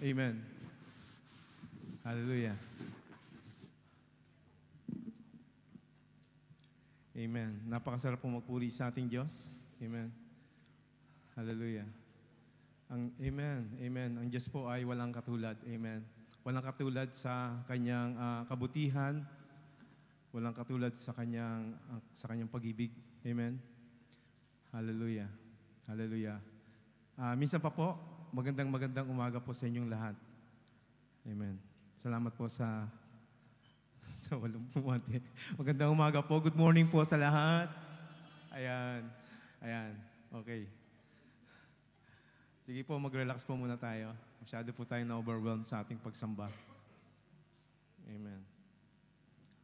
Amen. Hallelujah. Amen. Napakasarap pong magpuri sa ating Diyos. Amen. Hallelujah. Amen. Ang Diyos po ay walang katulad. Amen. Walang katulad sa kanyang kabutihan. Walang katulad sa kanyang pag-ibig. Amen. Hallelujah. Hallelujah. Minsan pa po, magandang umaga po sa inyong lahat. Amen. Salamat po sa walang pumati. Magandang umaga po. Good morning po sa lahat. Ayan. Okay. Sige po, mag-relax po muna tayo. Masyado po tayo na-overwhelmed sa ating pagsamba. Amen.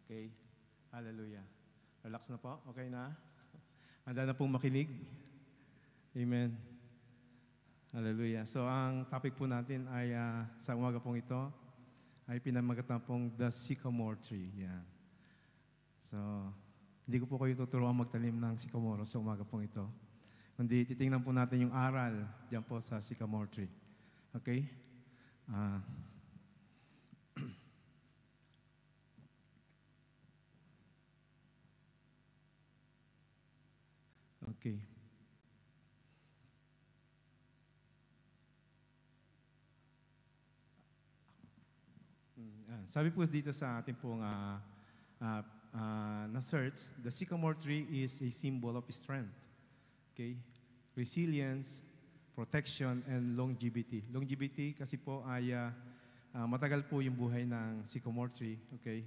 Okay. Hallelujah. Relax na po. Okay na? Handa na pong makinig. Amen. Hallelujah. So, ang topic po natin ay sa umaga pong ito ay pinamagatan pong The Sycamore Tree. Yan. So, hindi ko po kayo tuturuan magtanim ng sycamore sa umaga pong ito. Kundi titingnan po natin yung aral dyan po sa sycamore tree. Okay? Okay. Sabi po dito sa ating pong na-search, the sycamore tree is a symbol of strength. Okay? Resilience, protection, and longevity. Longevity kasi po ay matagal po yung buhay ng sycamore tree. Okay?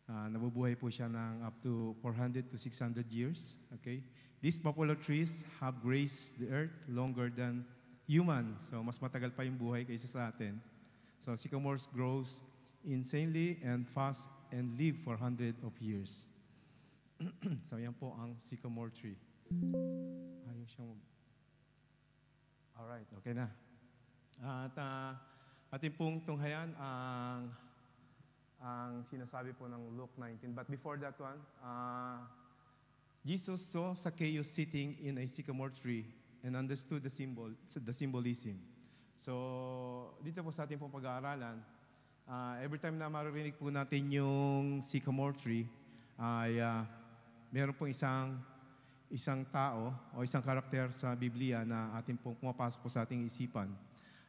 Nabubuhay po siya ng up to 400 to 600 years. Okay? These popular trees have graced the earth longer than humans. So, mas matagal pa yung buhay kaysa sa atin. So, sycamores grows insanely and fast and live for hundreds of years. So, yan po ang sycamore tree. Ayaw siyang Alright, okay na. At ating pong tunghayan ang sinasabi po ng Luke 19. But before that one, Jesus saw Zacchaeus sitting in a sycamore tree and understood the symbolism. So, dito po sa ating pong pag-aaralan, every time na maririnig po natin yung sycamore tree, ay meron pong isang tao o isang karakter sa Biblia na ating pong pumapasok po sa ating isipan.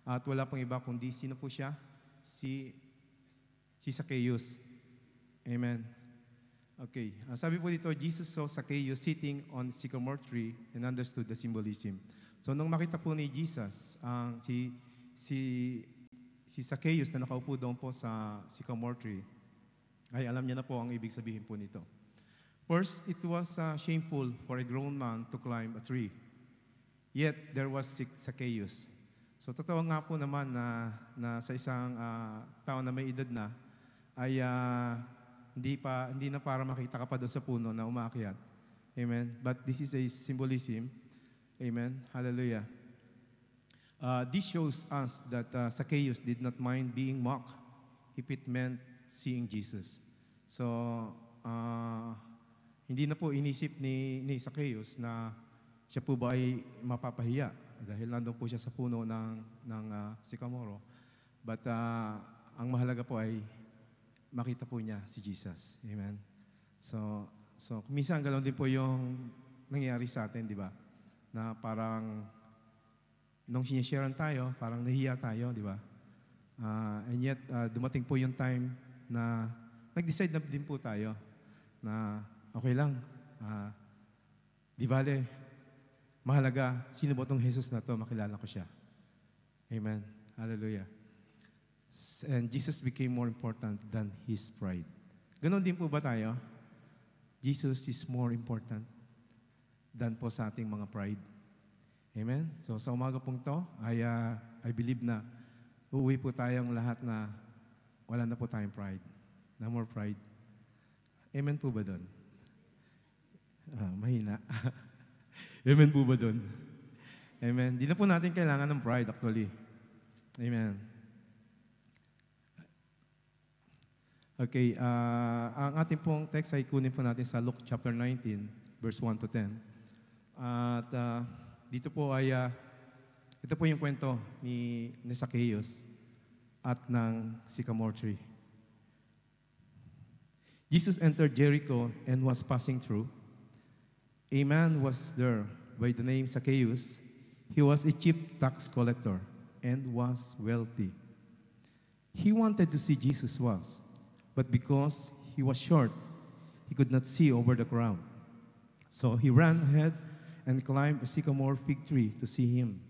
At wala pong iba kundi sino po siya? Si Zacchaeus. Amen. Okay. Sabi po dito, Jesus saw Zacchaeus sitting on the sycamore tree and understood the symbolism. So, nung makita po ni Jesus, si Zacchaeus na nakaupo doon po sa sycamore tree, ay alam niya na po ang ibig sabihin po nito. First, it was shameful for a grown man to climb a tree. Yet, there was Zacchaeus. So, totoo nga po naman na sa isang tao na may edad na, ay hindi na para makita ka pa doon sa puno na umaakyat. Amen? But this is a symbolism. Amen? Hallelujah. This shows us that Zacchaeus did not mind being mocked if it meant seeing Jesus. So, hindi na po inisip ni Zacchaeus na siya po ba ay mapapahiya dahil nandun po siya sa puno ng sycamore. But ang mahalaga po ay makita po niya si Jesus. Amen? So minsan ganoon din po yung nangyayari sa atin, di ba? Na parang nung sinisharean tayo, parang nahiya tayo, di ba? And yet, dumating po yung time na nag-decide na din po tayo na okay lang. Di bale, mahalaga, sino ba itong Jesus na to? Makilala ko siya. Amen. Hallelujah. And Jesus became more important than his pride. Ganon din po ba tayo? Jesus is more important than po sa ating mga pride. Amen? So sa umaga pong to, I believe na uuwi po tayong lahat na wala na po tayong pride. No more pride. Amen po ba doon? Mahina. Amen po ba doon? Amen. Di na po natin kailangan ng pride actually. Amen. Okay, ang ating pong text ay kunin po natin sa Luke chapter 19, verse 1 to 10. At dito po ay, ito po yung kwento ni Zacchaeus. at ng sycamore tree. Jesus entered Jericho and was passing through. A man was there by the name Zacchaeus. He was a chief tax collector and was wealthy. He wanted to see Jesus was, but because he was short, he could not see over the crowd. So he ran ahead and climbed a sycamore fig tree to see him.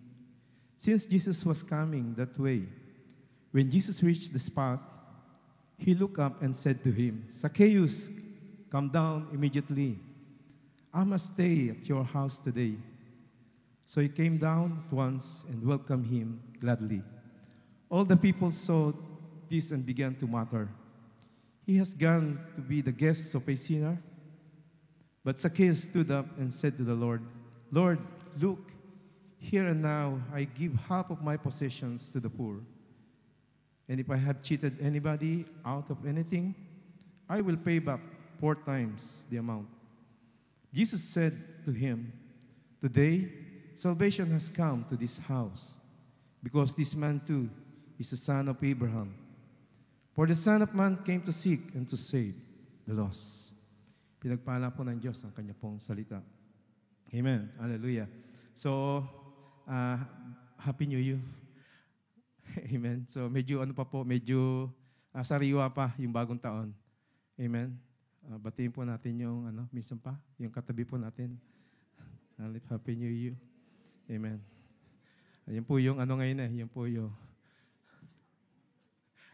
Since Jesus was coming that way, when Jesus reached the spot, he looked up and said to him, Zacchaeus, come down immediately. I must stay at your house today. So he came down at once and welcomed him gladly. All the people saw this and began to mutter, he has gone to be the guest of a sinner. But Zacchaeus stood up and said to the Lord, Lord, look, here and now I give half of my possessions to the poor. And if I have cheated anybody out of anything, I will pay back 4 times the amount. Jesus said to him, today salvation has come to this house, because this man too is a son of Abraham. For the Son of Man came to seek and to save the lost. Pinagpala po ng Diyos ang kanya pong salita. Amen. Hallelujah. So, Happy New Year. Amen. So, medyo sariwa pa yung bagong taon. Amen. Batiin po natin yung minsan pa, yung katabi po natin. Happy New Year. Amen. Ayun po yung ngayon yun po yung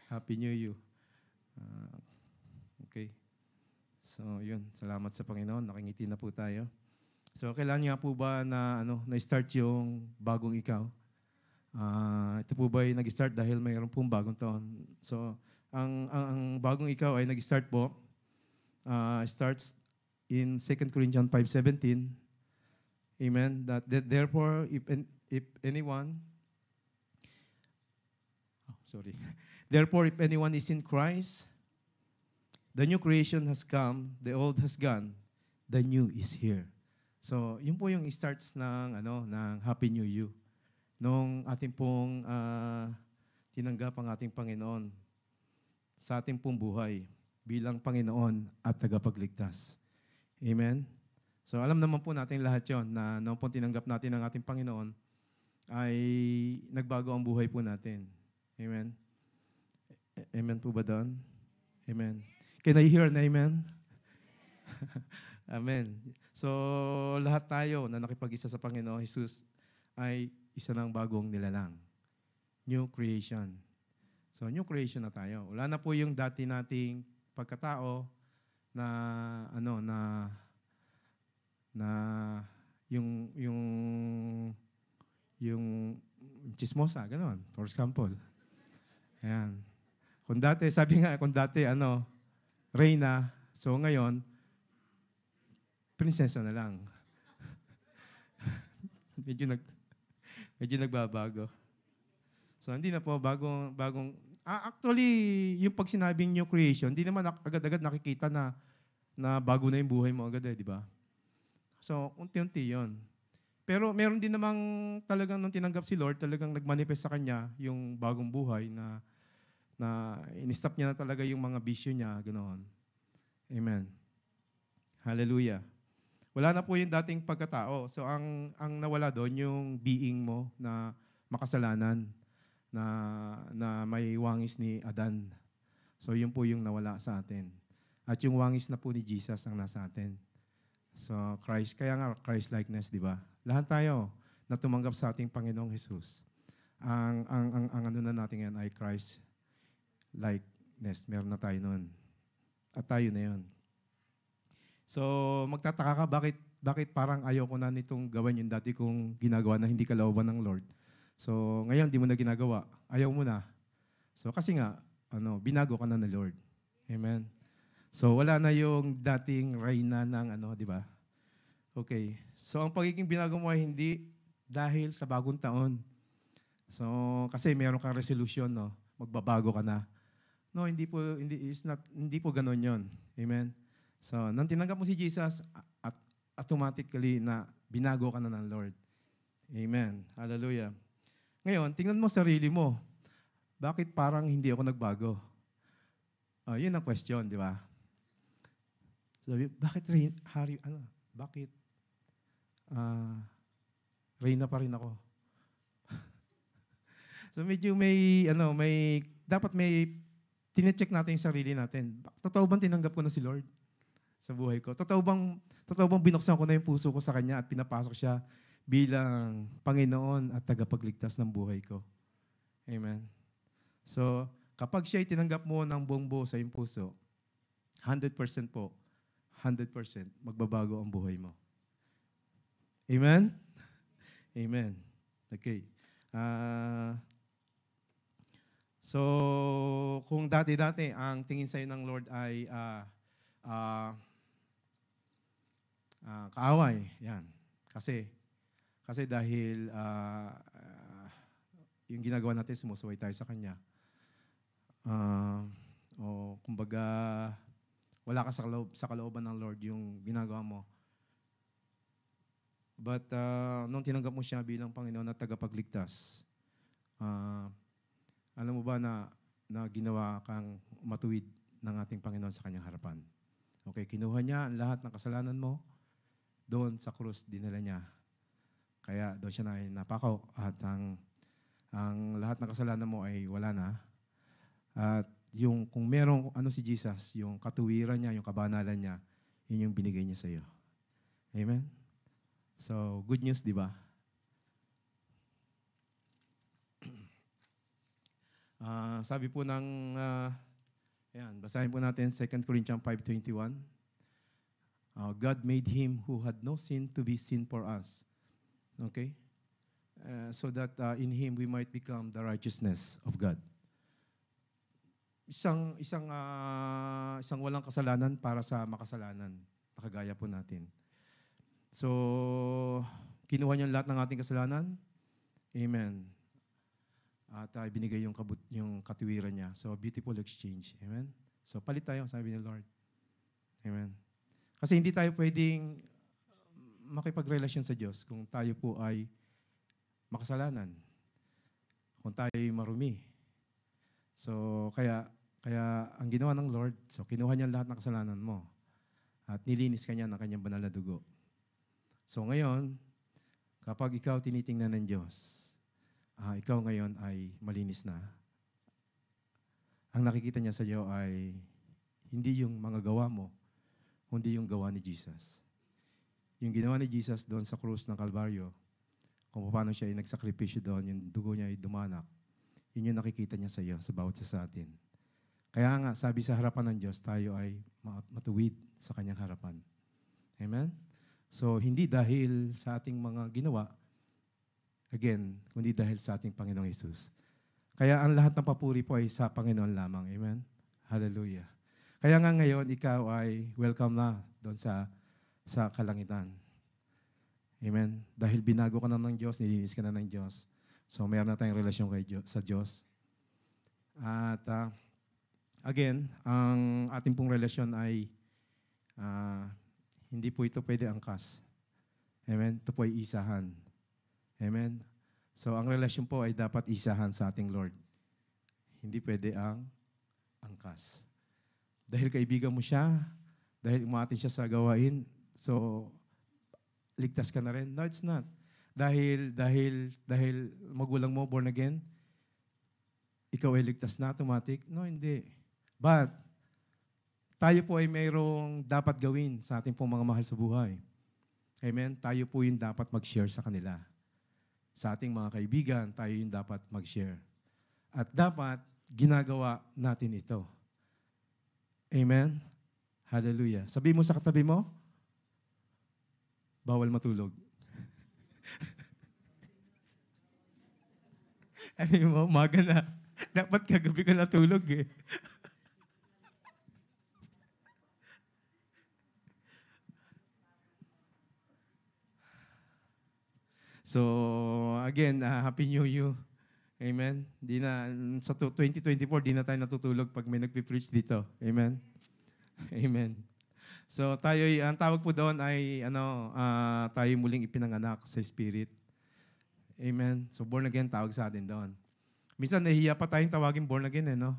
Happy New Year. Okay. So, yun. Salamat sa Panginoon. Nakingiti na po tayo. So, kailan nga po ba na-start yung bagong ikaw? Ito po ba ay nag-start dahil mayroon pong bagong taon? So, ang bagong ikaw ay nag-start po. Starts in 2 Corinthians 5:17. Amen. That therefore, if anyone, therefore, if anyone is in Christ, the new creation has come, the old has gone, the new is here. So, yun po yung starts ng Happy New Year. Nung ating pong tinanggap ang ating Panginoon sa ating pong buhay bilang Panginoon at tagapagligtas. Amen? So, alam naman po natin lahat yon na nung pong tinanggap natin ang ating Panginoon, ay nagbago ang buhay po natin. Amen? Amen po ba doon? Amen. Can I hear an amen? Amen. So, lahat tayo na nakipag-isa sa Panginoon Jesus ay isa ng bagong nilalang. New creation. So, new creation na tayo. Wala na po yung dati nating pagkatao na yung chismosa, gano'n, for example. Ayan. Kung dati Reyna, so ngayon, prinsesa na lang. medyo nagbabago. So, hindi na po bagong actually, yung pag sinabing new creation, hindi naman agad-agad nakikita na bago na yung buhay mo agad di ba? So, unti-unti yun. Pero meron din namang talagang nung tinanggap si Lord, talagang nagmanifest sa kanya yung bagong buhay na in-stop niya na talaga yung mga bisyo niya, ganoon. Amen. Hallelujah. Wala na po yung dating pagkatao. So, ang nawala doon, yung being mo na makasalanan, na may wangis ni Adan. So, yun po yung nawala sa atin. At yung wangis na po ni Jesus ang nasa atin. So, Christ, kaya nga Christ-likeness, di ba? Lahat tayo na tumanggap sa ating Panginoong Jesus. Ang na natin yan ay Christ-likeness. Meron na tayo noon. At tayo na yun. So, magtataka ka, bakit parang ayaw ko na nitong gawin yung dati kong ginagawa na hindi kalooban ng Lord. So, ngayon, di mo na ginagawa. Ayaw mo na. So, kasi nga, binago ka na ng Lord. Amen. So, wala na yung dating reyna ng di ba? Okay. So, ang pagiging binago mo ay hindi dahil sa bagong taon. So, kasi meron kang resolution, no? Magbabago ka na. No, hindi po ganoon yon. Amen. So, nang tinanggap mo si Jesus, automatically na binago ka na ng Lord. Amen. Hallelujah. Ngayon, tingnan mo sarili mo. bakit parang hindi ako nagbago? Yun ang question, di ba? Sabi, bakit bakit Reyna pa rin ako? So medyo dapat may tine-check natin yung sarili natin. Totoo bang tinanggap ko na si Lord sa buhay ko? Totoo bang binuksan ko na yung puso ko sa Kanya at pinapasok siya bilang Panginoon at tagapagligtas ng buhay ko? Amen. So, kapag siya'y tinanggap mo ng buong buo sa iyong puso, 100% po, 100% magbabago ang buhay mo. Amen? Amen. Okay. So, kung dati-dati ang tingin sa'yo ng Lord ay kaaway, yan. Kasi dahil yung ginagawa natin, sumusuway tayo sa Kanya. O kumbaga, wala ka sa kalooban ng Lord yung ginagawa mo. But nung tinanggap mo siya bilang Panginoon at tagapagligtas, alam mo ba na ginawa kang matuwid ng ating Panginoon sa Kanyang harapan? Okay, kinuha niya ang lahat ng kasalanan mo, doon sa krus dinala niya. Kaya doon siya na napakaw at ang lahat ng kasalanan mo ay wala na. At kung merong si Jesus, yung katuwiran niya, yung kabanalan niya, yun yung binigay niya sa iyo. Amen? So, good news, di ba? Sabi po basahin po natin 2 Corinthians 5:21. God made Him who had no sin to be sin for us. Okay? So that in Him we might become the righteousness of God. Isang walang kasalanan para sa makasalanan. Nakagaya po natin. So, kinuha niya lahat ng ating kasalanan. Amen. At binigay yung katuwiran niya. So, beautiful exchange. Amen. So, palit tayo, sabi ni Lord. Amen. Kasi hindi tayo pwedeng makipagrelasyon sa Diyos kung tayo po ay makasalanan. Kung tayo ay marumi. So, kaya ang ginawa ng Lord, so kinuha niya lahat ng kasalanan mo at nilinis kanya ng kanyang banal na dugo. So ngayon, kapag ikaw tinitingnan ng Diyos, ikaw ngayon ay malinis na. Ang nakikita niya sa iyo ay hindi yung mga gawa mo, kundi yung gawa ni Jesus. Yung ginawa ni Jesus doon sa krus ng Kalbaryo, kung paano siya ay nagsakripisyo doon, yung dugo niya ay dumanak, yun yung nakikita niya sa iyo, sa bawat sa atin. Kaya nga, sabi sa harapan ng Diyos, tayo ay matuwid sa Kanyang harapan. Amen? So, hindi dahil sa ating mga ginawa, again, kundi dahil sa ating Panginoong Hesus. Kaya ang lahat ng papuri po ay sa Panginoon lamang. Amen? Hallelujah. Kaya nga ngayon, ikaw ay welcome na doon sa kalangitan. Amen? Dahil binago ka na ng Diyos, nilinis ka na ng Diyos. So, mayroon na tayong relasyon sa Diyos. At again, ang ating pong relasyon ay hindi po ito pwede angkas. Amen? Ito po ay isahan. Amen? So, ang relasyon po ay dapat isahan sa ating Lord. Hindi pwede ang angkas. Dahil kaibigan mo siya, dahil umaatin siya sa gawain, so, ligtas ka na rin? No, it's not. Dahil magulang mo, born again, ikaw ay ligtas na, automatic? No, hindi. But, tayo po ay mayroong dapat gawin sa ating pong mga mahal sa buhay. Amen? Tayo po yung dapat mag-share sa kanila. Sa ating mga kaibigan, tayo yung dapat mag-share. At dapat, ginagawa natin ito. Amen? Hallelujah. Sabi mo sa katabi mo, bawal matulog. Ay mo, umaga na. Dapat kagabi ka natulog eh. So, again, Happy New Year. Amen? Sa 2024, di na tayo natutulog pag may nagpipreach dito. Amen? Amen. So, ang tawag po doon ay, tayo muling ipinanganak sa Spirit. Amen? So, born again, tawag sa atin doon. Minsan nahihiya pa tayong tawagin born again, no?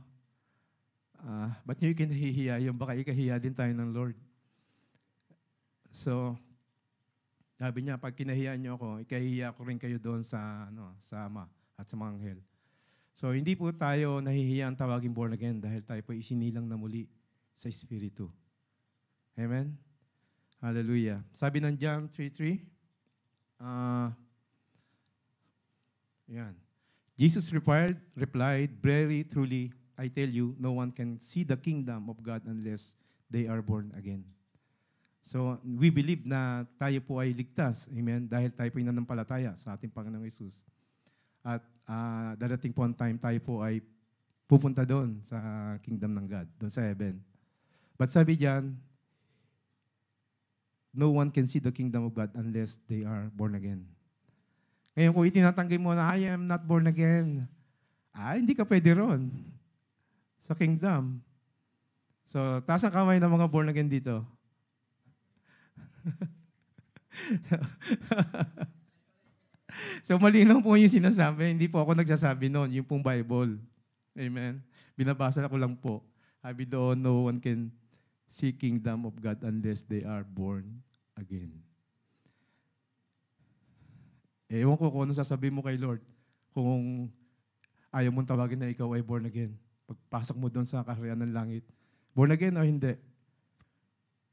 Ba't nyo ikinahihiya yung baka ikahiya din tayo ng Lord? So, sabi niya, pag kinahiya nyo ako, ikahiya ko rin kayo doon sa Ama at sa mga anghel. So, hindi po tayo nahihiya ang tawagin born again dahil tayo po isinilang na muli sa Espiritu. Amen? Hallelujah. Sabi ng John 3:3, yan. Jesus replied, very truly, I tell you, no one can see the kingdom of God unless they are born again. So, we believe na tayo po ay ligtas. Amen? Dahil tayo po ay nananampalataya sa ating Panginoong Hesus. At darating po ang time, tayo po ay pupunta doon sa kingdom ng God, doon sa heaven. But sabi diyan, no one can see the kingdom of God unless they are born again. Ngayon, kung itinatanggi mo na, I am not born again, hindi ka pwede ron sa kingdom. So, taas ang kamay ng mga born again dito. So, malinaw po yung sinasabi. Hindi po ako nagsasabi noon. Yung pong Bible. Amen? Binabasa ko lang po. Sabi doon, no one can see kingdom of God unless they are born again. Ewan ko kung ano sasabihin mo kay Lord kung ayaw mong tawagin na ikaw ay born again. Pagpasok mo doon sa kaharian ng langit. Born again o hindi?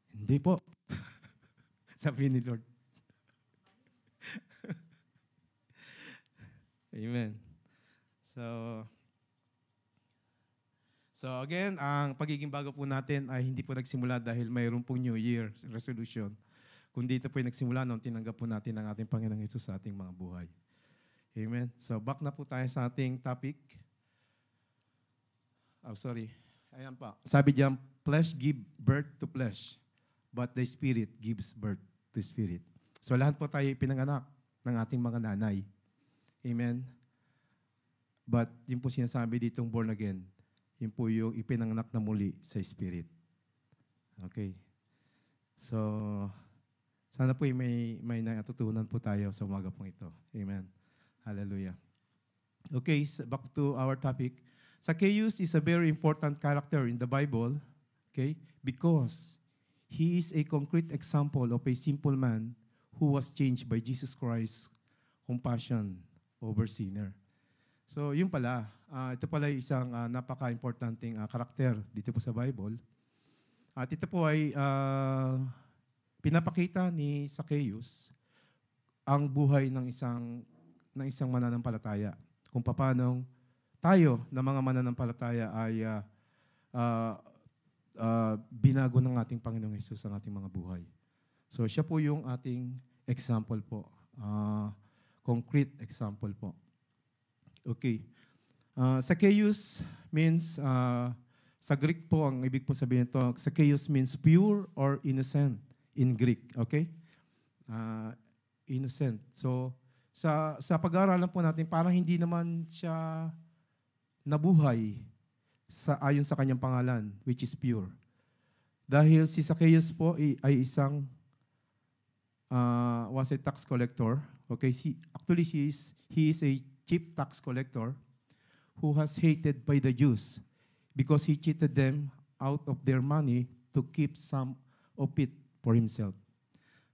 Hindi po. Sabi ni Lord. Amen. So again, ang pagiging bago po natin ay hindi po nagsimula dahil mayroon pong New Year resolution. Kundi ito po ay nagsimula nung tinanggap po natin ang ating Panginoong Hesus sa ating mga buhay. Amen. So back na po tayo sa ating topic. Ayan pa. Sabi diyan, flesh give birth to flesh, but the Spirit gives birth to spirit. So lahat po tayo pinanganak ng ating mga nanay. Amen. But yung po sinasabi ditong born again, yun po yung ipinanganak na muli sa Spirit. Okay. So, sana po may natutunan po tayo sa umaga pong ito. Amen. Hallelujah. Okay, so back to our topic. Zacchaeus is a very important character in the Bible, okay, because he is a concrete example of a simple man who was changed by Jesus Christ's compassion over sinner. So, yun pala. Ito pala isang napaka-importanting karakter dito po sa Bible. At ito po ay pinapakita ni Zacchaeus ang buhay ng isang mananampalataya. Kung paano tayo na mga mananampalataya ay binago ng ating Panginoong Hesus ang ating mga buhay. So siya po yung ating example po. Concrete example po. Okay. Zacchaeus means, sa Greek po, ang ibig po sabihin ito, Zacchaeus means pure or innocent in Greek. Okay? Innocent. So, sa pag-aaralan po natin, parang hindi naman siya nabuhay ayon sa kanyang pangalan, which is pure. Dahil si Zacchaeus po ay isang was a tax collector. Okay, he is a chief tax collector who has hated by the Jews because he cheated them out of their money to keep some of it for himself.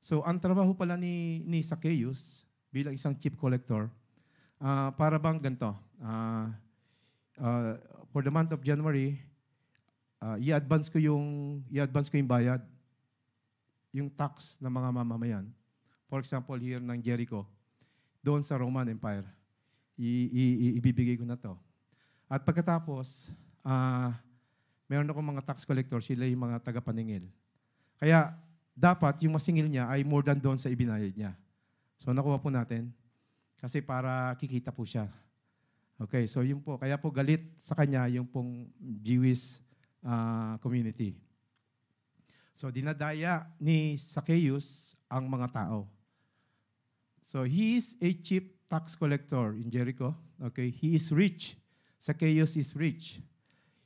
So, ang trabaho pala ni Zacchaeus bilang isang chief collector, para bang ganito, for the month of January, i-advance ko yung bayad, yung tax ng mga mamamayan. For example, here ng Jericho, doon sa Roman Empire, ibibigay ko na to. At pagkatapos, meron akong mga tax collector, sila yung mga tagapaningil. Kaya, dapat yung masingil niya ay more than doon sa ibinayad niya. So, nakuha po natin kasi para kikita po siya. Okay, so yun po. Kaya po galit sa kanya yung pong Jewish community. So, dinadaya ni Zacchaeus ang mga tao. So, he is a chief tax collector in Jericho. Okay, he is rich. Zacchaeus is rich.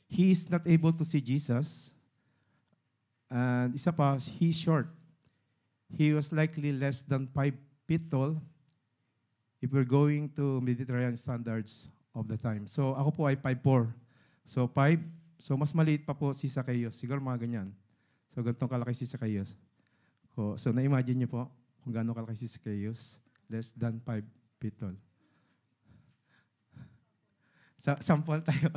He is not able to see Jesus. And isa pa, he's short. He was likely less than 5 feet tall if we're going to Mediterranean standards of the time. So ako po ay 5'4". So 5, so mas maliit pa po si Zacchaeus. Siguro mga ganyan. So ganitong kalaki si Zacchaeus. So na-imagine niyo po kung gaano kalaki si Zacchaeus. Less than 5 feet tall. Sample tayo.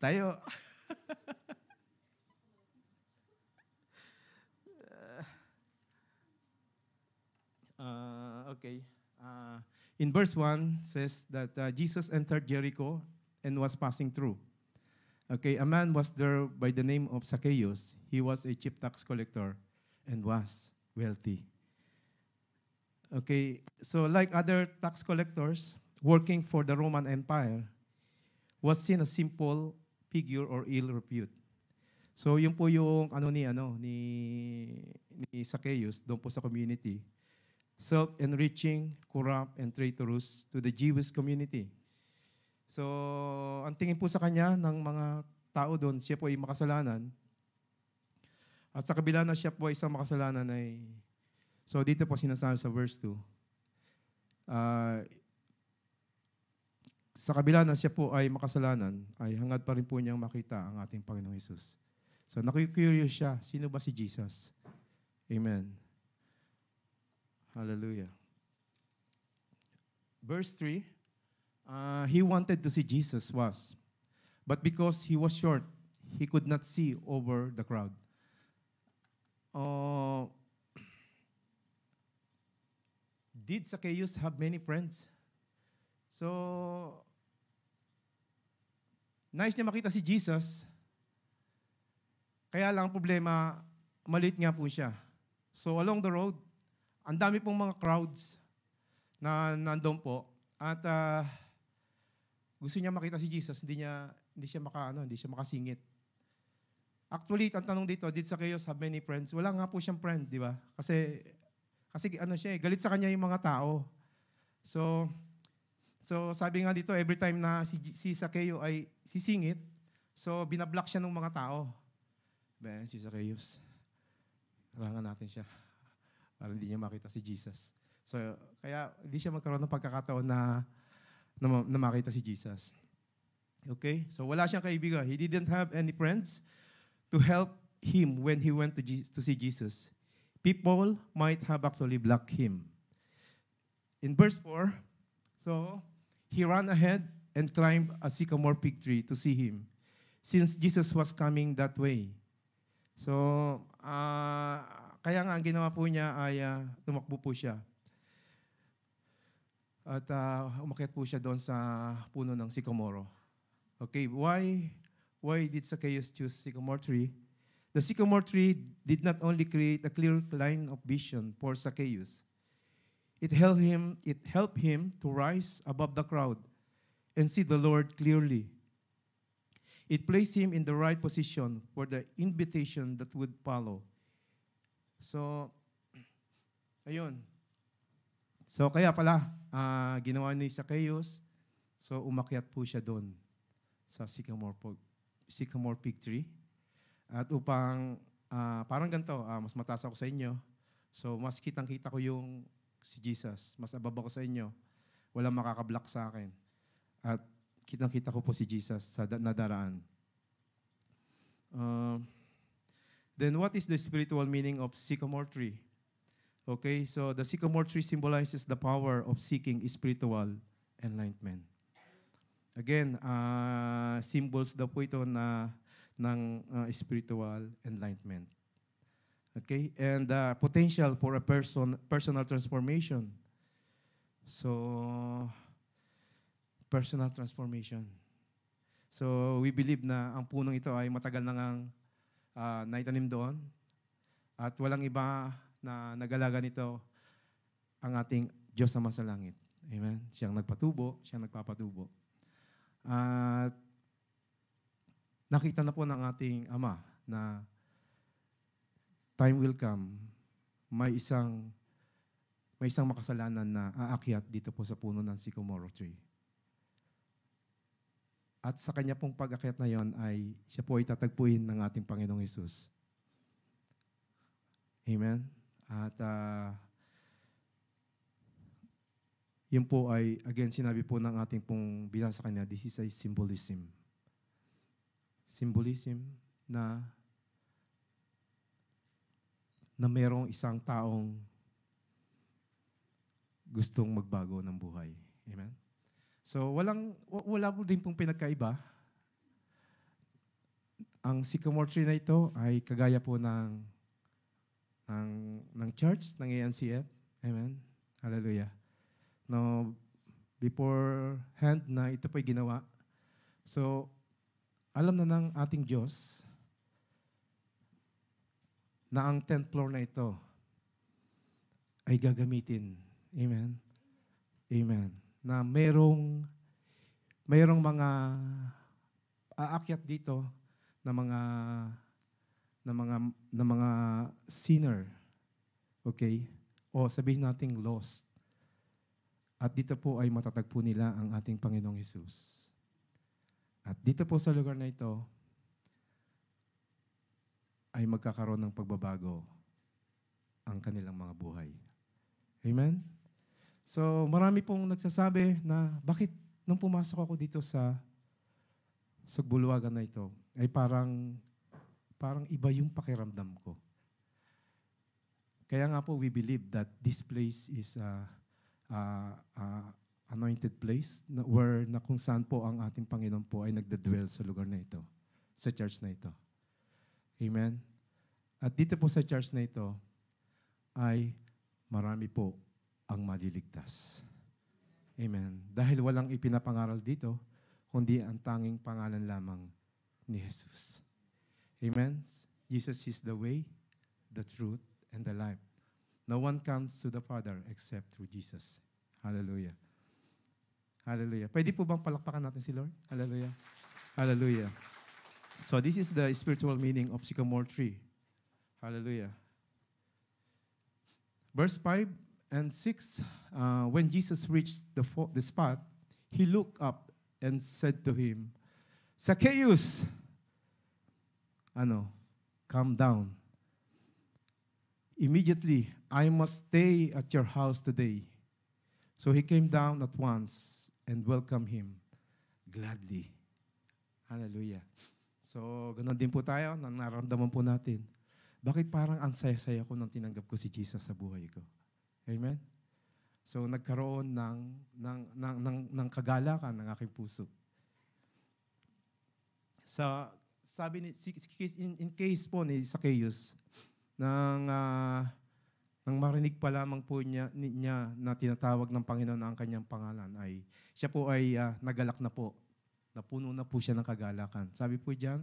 Tayo. Okay. In verse 1 says that Jesus entered Jericho and was passing through. Okay, a man was there by the name of Zacchaeus. He was a chief tax collector and was wealthy. Okay, so like other tax collectors working for the Roman Empire, was seen as simple figure or ill repute. So yun po yung ni Zacchaeus doon po sa community. Self-enriching, corrupt, and traitorous to the Jewish community. So, ang tingin po sa kanya ng mga tao doon, siya po ay makasalanan. At sa kabila na siya po ay isang makasalanan ay, so dito po sinasabi sa verse 2, sa kabila na siya po ay makasalanan, ay hangad pa rin po niyang makita ang ating Panginoong Hesus. So, naku-curious siya, sino ba si Jesus? Amen. Hallelujah. Verse 3, he wanted to see Jesus was, but because he was short, he could not see over the crowd. Did Zacchaeus have many friends? So, nice niya makita si Jesus, kaya lang ang problema, maliit nga po siya. So, along the road, ang dami pong mga crowds na nandoon po at gusto niya makita si Jesus, hindi siya makasingit. Actually, ang tanong dito, did Zacchaeus have many friends? Wala nga po siyang friend, di ba? Kasi galit sa kanya yung mga tao. So sabi nga dito, every time na si Zacchaeus ay sisingit, so binablock siya ng mga tao. Si Zacchaeus, harangan natin siya para hindi niya makita si Jesus. So, kaya hindi siya magkaroon ng pagkakataon na makita si Jesus. Okay? So, wala siyang kaibigan. He didn't have any friends to help him when he went to see Jesus. People might have actually blocked him. In verse 4, so, he ran ahead and climbed a sycamore fig tree to see him, since Jesus was coming that way. So, kaya nga ang ginawa po niya ay tumakbo po siya. At umakyat po siya doon sa puno ng sycamore. Okay, why did Zacchaeus choose sycamore tree? The sycamore tree did not only create a clear line of vision for Zacchaeus. It helped him to rise above the crowd and see the Lord clearly. It placed him in the right position for the invitation that would follow. So, ayun. So, kaya pala, ginawa ni Zacchaeus, so umakyat po siya doon sa sycamore fig tree. At upang, parang ganito, mas mataas ako sa inyo, so mas kitang-kita ko yung si Jesus, mas ababa ko sa inyo, walang makakablock sa akin. At kitang-kita ko po si Jesus sa nadaraan. Then what is the spiritual meaning of sycamore tree? Okay, so the sycamore tree symbolizes the power of seeking spiritual enlightenment. Again, symbols daw po ito ng spiritual enlightenment. Okay, and potential for a personal transformation. So, personal transformation. So, we believe na ang punong ito ay matagal na ngang naitanim doon at walang iba na nag-alaga nito ang ating Diyos na sa langit. Amen? Siyang nagpatubo, siyang nagpapatubo. At nakita na po ng ating Ama na time will come, may isang makasalanan na aakyat dito po sa puno ng sycamore tree. At sa kanya pong pag-akyat na yon ay siya po ay tatagpuin ng ating Panginoong Hesus. Amen? At Yun po ay, again, sinabi po ng ating pong binasa kanya, this is a symbolism. Symbolism na merong isang taong gustong magbago ng buhay. Amen? So, wala po din pong pinagkaiba. Ang sycamore tree na ito ay kagaya po ng church, ng ANCF. Amen? Hallelujah. No, beforehand na ito po'y ginawa. So, alam na ng ating Diyos na ang 10th floor na ito ay gagamitin. Amen? Amen. Na mayroong mga aakyat dito na mga sinner. Okay? O sabihin nating lost. At dito po ay matatagpo nila ang ating Panginoong Hesus. At dito po sa lugar na ito, ay magkakaroon ng pagbabago ang kanilang mga buhay. Amen? So, marami pong nagsasabi na bakit nung pumasok ako dito sa bulwagan na ito, ay parang iba yung pakiramdam ko. Kaya nga po, we believe that this place is anointed place where kung saan po ang ating Panginoon po ay nagdadwell sa lugar na ito, sa church na ito. Amen? At dito po sa church na ito ay marami po ang madiligtas. Amen? Dahil walang ipinapangaral dito, kundi ang tanging pangalan lamang ni Jesus. Amen? Jesus is the way, the truth, and the life. No one comes to the Father except through Jesus. Hallelujah. Hallelujah. Pwede po bang palakpakan natin si Lord? Hallelujah. Hallelujah. So this is the spiritual meaning of sycamore tree. Hallelujah. Verse 5 and 6, when Jesus reached the spot, he looked up and said to him, Zacchaeus, come down. Immediately, I must stay at your house today. So he came down at once and welcomed him gladly. Hallelujah. So, ganoon din po tayo, nang naramdaman po natin. Bakit parang ang saya-saya ko nang tinanggap ko si Jesus sa buhay ko? Amen? So, nagkaroon ng kagalakan ng aking puso. Sabi ni, in case po ni Zacchaeus, nang marinig pa lamang po niya na tinatawag ng Panginoon ang kanyang pangalan, ay siya po ay nagalak na po. Napuno na po siya ng kagalakan. Sabi po diyan,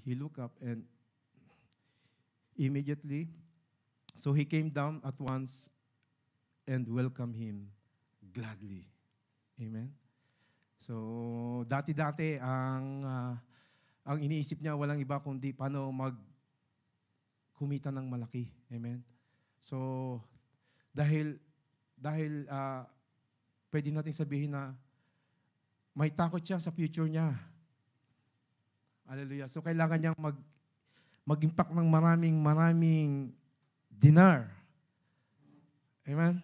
he looked up and immediately, so he came down at once and welcomed him gladly. Amen? So, dati-dati ang iniisip niya walang iba kundi paano kumita ng malaki. Amen? So, dahil pwede natin sabihin na may takot siya sa future niya. Hallelujah. So, kailangan niyang mag-impact ng maraming dinar. Amen?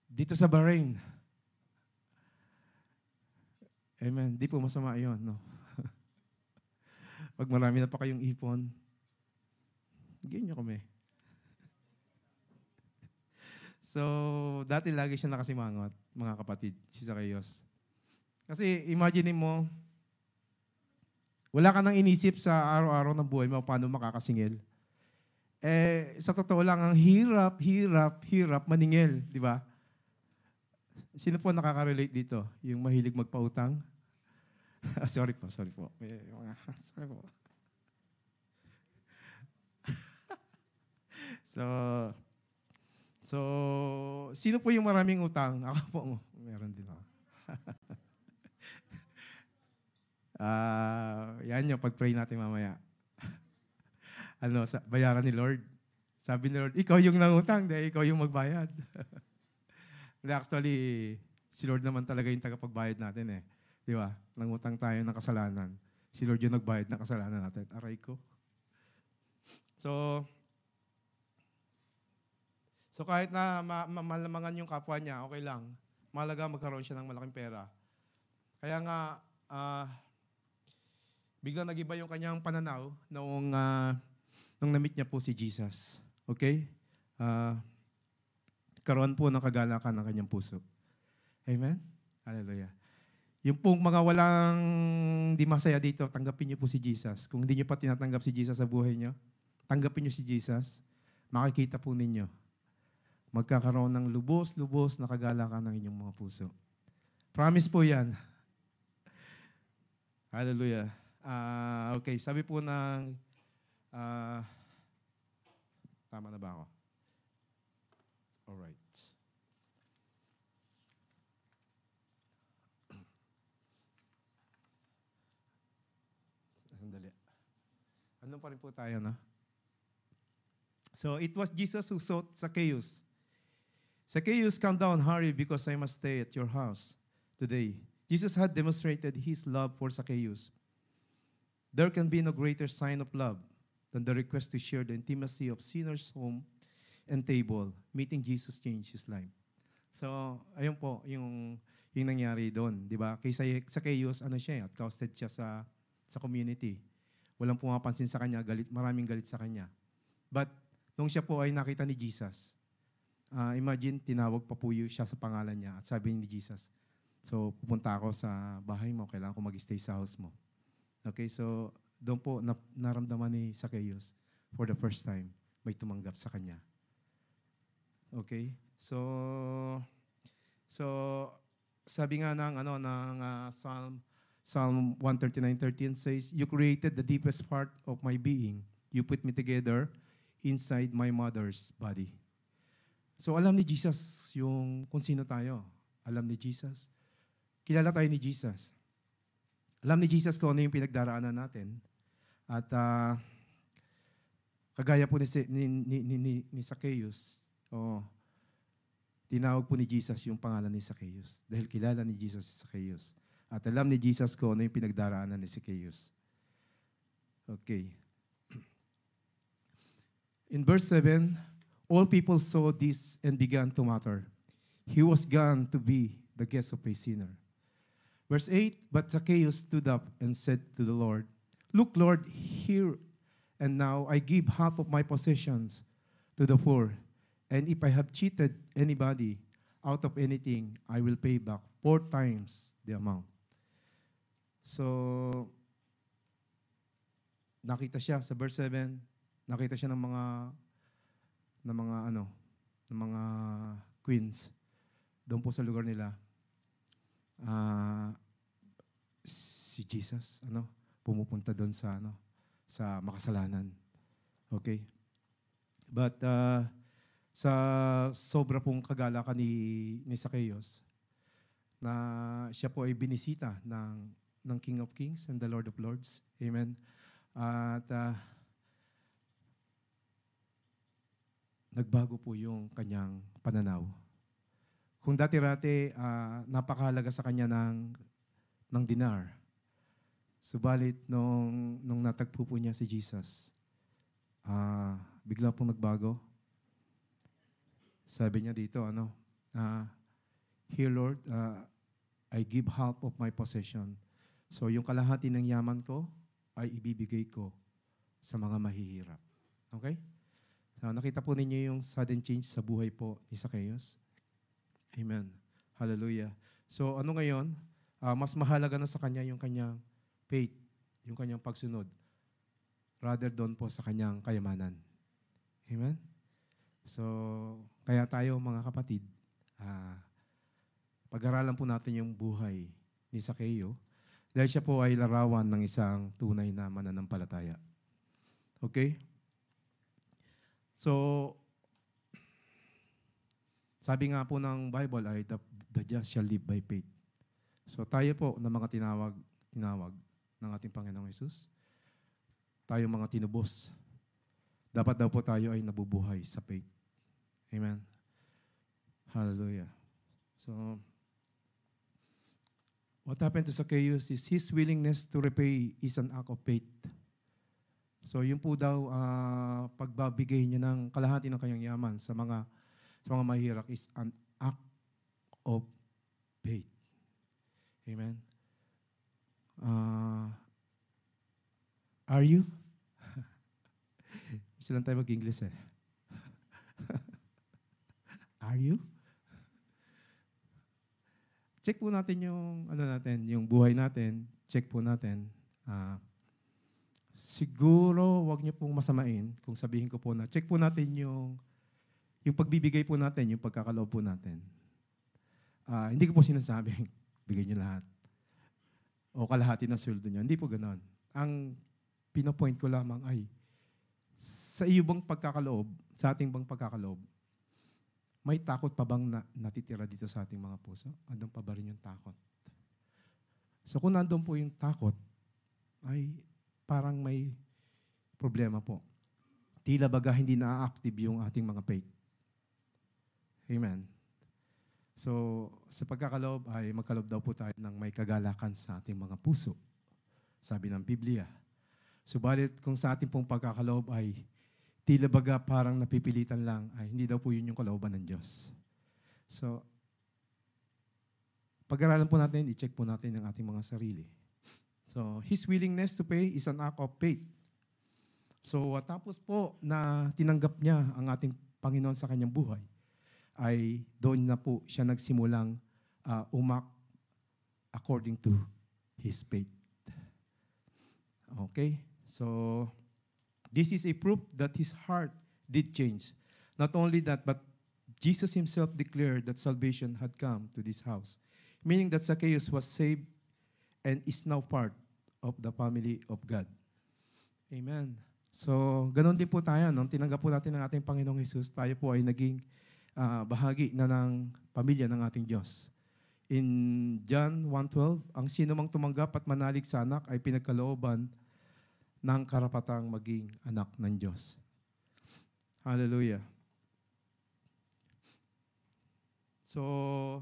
Dito sa Bahrain. Amen. Di po masama yun, no? Pag marami na pa kayong ipon, ganyan nyo kami. So, dati lagi siya nakasimangot, mga kapatid, si Zacchaeus. Kasi imagine mo, wala ka nang inisip sa araw-araw ng buhay mo paano makakasingil. Sa totoo lang, ang hirap maningil, di ba? Sino po nakaka-relate dito? Yung mahilig magpautang? Sorry po. Sorry po. So, sino po yung maraming utang? Ako po, meron din ako. Yan yung pag-pray natin mamaya. Bayaran ni Lord. Sabi ni Lord, ikaw yung nangutang, dahil ikaw yung magbayad. Actually, si Lord naman talaga yung tagapagbayad natin eh. Di ba? Nangutang tayo ng kasalanan. Si Lord yung nagbayad ng kasalanan natin. Aray ko. So, So kahit na malamangan yung kapwa niya, okay lang. Mahalaga magkaroon siya ng malaking pera. Kaya nga, biglang nag-iba yung kanyang pananaw nung na-meet niya po si Jesus. Okay? Karoon po ng kagalakan ng kanyang puso. Amen? Hallelujah. Yung pong mga walang di masaya dito, tanggapin niyo po si Jesus. Kung hindi niyo pa tinatanggap si Jesus sa buhay niyo, tanggapin niyo si Jesus, makikita po ninyo. Magkakaroon ng lubos-lubos na kagalakan ng inyong mga puso. Promise po yan. Hallelujah. Okay, sabi po ng... tama na ba ako? Alright. Sandali. Ano pa rin po tayo, no? So, it was Jesus who sought Zacchaeus. Zacchaeus, come down, hurry, because I must stay at your house today. Jesus had demonstrated his love for Zacchaeus. There can be no greater sign of love than the request to share the intimacy of sinners' home and table. Meeting Jesus changed his life. So, ayun po, yung nangyari doon, di ba? Kay Zacchaeus, ano siya, outcasted siya sa community. Walang pumapansin sa kanya, maraming galit sa kanya. But, nung siya po ay nakita ni Jesus, imagine, tinawag pa po siya sa pangalan niya at sabi ni Jesus, so, pupunta ako sa bahay mo, kailangan ko mag-stay sa house mo. Okay, so, doon po naramdaman ni Zacchaeus for the first time, may tumanggap sa kanya. Okay, so sabi nga ng Psalm 139:13 says, "You created the deepest part of my being. You put me together inside my mother's body." So alam ni Jesus kung sino tayo. Alam ni Jesus. Kilala tayo ni Jesus. Alam ni Jesus kung ano yung pinagdaraanan natin. At kagaya po ni Zacchaeus, tinawag po ni Jesus yung pangalan ni Zacchaeus. Dahil kilala ni Jesus si Zacchaeus. At alam ni Jesus kung ano yung pinagdaraanan ni Zacchaeus. Okay. In verse 7, all people saw this and began to mutter, "He was gone to be the guest of a sinner." Verse 8, but Zacchaeus stood up and said to the Lord, "Look, Lord, here and now I give half of my possessions to the poor. And if I have cheated anybody out of anything, I will pay back 4 times the amount." So, nakita siya sa verse 7, nakita siya ng mga queens doon po sa lugar nila. Si Jesus, pumupunta doon sa makasalanan. Okay? But sa sobra pong kagalakan ni Zacchaeus, na siya po ay binisita ng King of Kings and the Lord of Lords. Amen. At nagbago po yung kanyang pananaw. Kung dati-rati, napakahalaga sa kanya ng dinar. Subalit, nung natagpo po niya si Jesus, bigla pong nagbago. Sabi niya dito, "Here, Lord, I give half of my possession." So, yung kalahati ng yaman ko ay ibibigay ko sa mga mahihirap. Okay? So, nakita po ninyo yung sudden change sa buhay po ni Zacchaeus. Amen. Hallelujah. So, ngayon? Mas mahalaga na sa kanya yung kanyang faith, yung kanyang pagsunod, rather doon po sa kanyang kayamanan. Amen? So, kaya tayo mga kapatid, pag-aralan po natin yung buhay ni Zacchaeus dahil siya po ay larawan ng isang tunay na mananampalataya. Okay? So, sabi nga po ng Bible ay the just shall live by faith. So tayo po na mga tinawag ng ating Panginoong Hesus, tayo mga tinubos, dapat daw po tayo ay nabubuhay sa faith. Amen. Hallelujah. So, what happened to Zacchaeus is his willingness to repay is an act of faith. So, yun po daw, pagbabigay niya ng kalahati ng kanyang yaman sa mga sa mga mahirap is an act of faith. Amen? Are you? Isa lang tayo mag-English eh. Are you? Check po natin yung, yung buhay natin. Check po natin. Siguro, wag niyo pong masamain kung sabihin ko po na, check po natin yung pagbibigay po natin, yung pagkakaloob po natin. Hindi ko po sinasabing, bigay niyo lahat. O kalahati ng sweldo niyo. Hindi po ganon. Ang pinopoint ko lamang ay, sa iyo bang pagkakaloob, sa ating bang pagkakaloob, may takot pa bang natitira dito sa ating mga puso? Andun pa ba rin yung takot? So kung nandun po yung takot, ay parang may problema po. Tila baga hindi na-active yung ating mga faith. Amen. So sa pagkakaloob ay magkaloob daw po tayo ng may kagalakan sa ating mga puso. Sabi ng Biblia. Subalit kung sa ating pong pagkakaloob ay tila baga parang napipilitan lang, ay hindi daw po yun yung kalooban ng Diyos. So, pag-aralan po natin, i-check po natin ang ating mga sarili. So, His willingness to pay is an act of faith. So, tapos po na tinanggap niya ang ating Panginoon sa kanyang buhay, ay doon na po siya nagsimulang umak according to His faith. Okay? So, this is a proof that his heart did change. Not only that, but Jesus himself declared that salvation had come to this house, meaning that Zacchaeus was saved and is now part of the family of God. Amen. So, ganun din po tayo. Nung tinanggap po natin ang ating Panginoong Jesus, tayo po ay naging bahagi na ng pamilya ng ating Diyos. In John 1:12, ang sino mang tumanggap at manalig sa anak ay pinagkalooban ng karapatang maging anak ng Diyos. Hallelujah. So,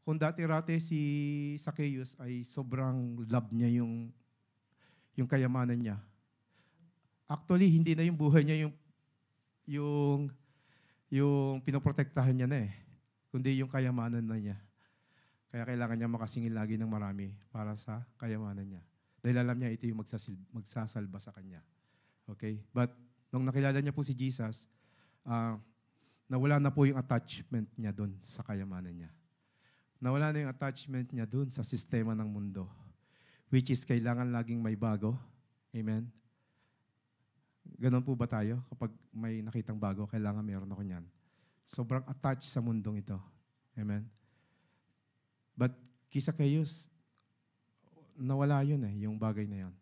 kung dati-rati si Zacchaeus ay sobrang love niya yung kayamanan niya. Actually, hindi na yung buhay niya yung pinoprotektahan niya na kundi yung kayamanan na niya. Kaya kailangan niya makasingil lagi ng marami para sa kayamanan niya. Dahil alam niya ito yung magsasalba sa kanya. Okay? But nung nakilala niya po si Jesus, nawala na po yung attachment niya doon sa kayamanan niya. Nawala na yung attachment niya doon sa sistema ng mundo. Which is kailangan laging may bago. Amen? Ganon po ba tayo? Kapag may nakitang bago, kailangan meron ako niyan. Sobrang attached sa mundong ito. Amen? But kisa Zacchaeus, nawala yun yung bagay na yun.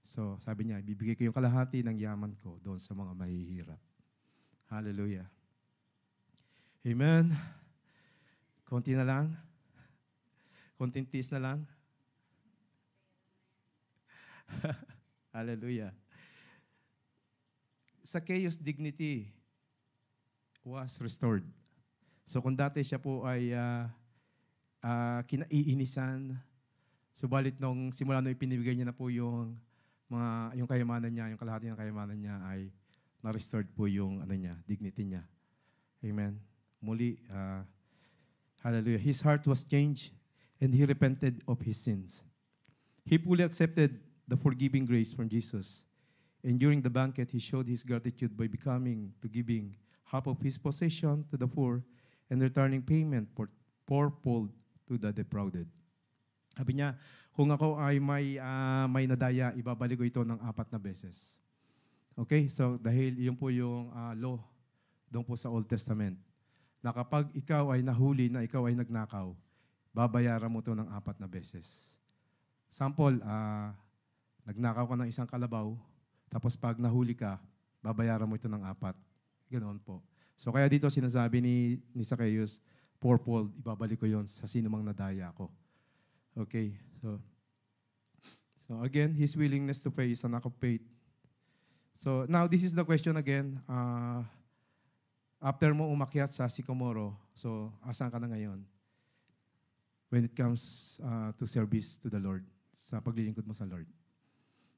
So, sabi niya, bibigay ko yung kalahati ng yaman ko doon sa mga mahihirap. Hallelujah. Amen. Konti na lang. Konting tiis na lang. Hallelujah. Zacchaeus' dignity was restored. So, kung dati siya po ay kinaiinisan, subalit nung simula nung ipinibigay niya na po yung kayamanan niya, yung kalahati ng kayamanan niya ay na-restored po yung dignity niya. Amen. Muli, hallelujah. His heart was changed and he repented of his sins. He fully accepted the forgiving grace from Jesus. And during the banquet, he showed his gratitude by giving half of his possession to the poor and returning payment fourfold to the defrauded. Sabi niya, kung ako ay may nadaya, ibabalik ko ito ng 4 na beses. Okay? So, dahil yun po yung law doon po sa Old Testament, na kapag ikaw ay nahuli na ikaw ay nagnakaw, babayaran mo ito ng 4 na beses. Sample, nagnakaw ka ng 1 kalabaw, tapos pag nahuli ka, babayaran mo ito ng 4. Ganoon po. So, kaya dito sinasabi ni Zacchaeus, fourfold, ibabalik ko yon sa sino mang nadaya ko. Okay, so again, his willingness to pay is an act of faith. So now this is the question again. After mo umakyat sa Sycamore, so asan ka na ngayon? When it comes to service to the Lord, sa paglilingkod mo sa Lord.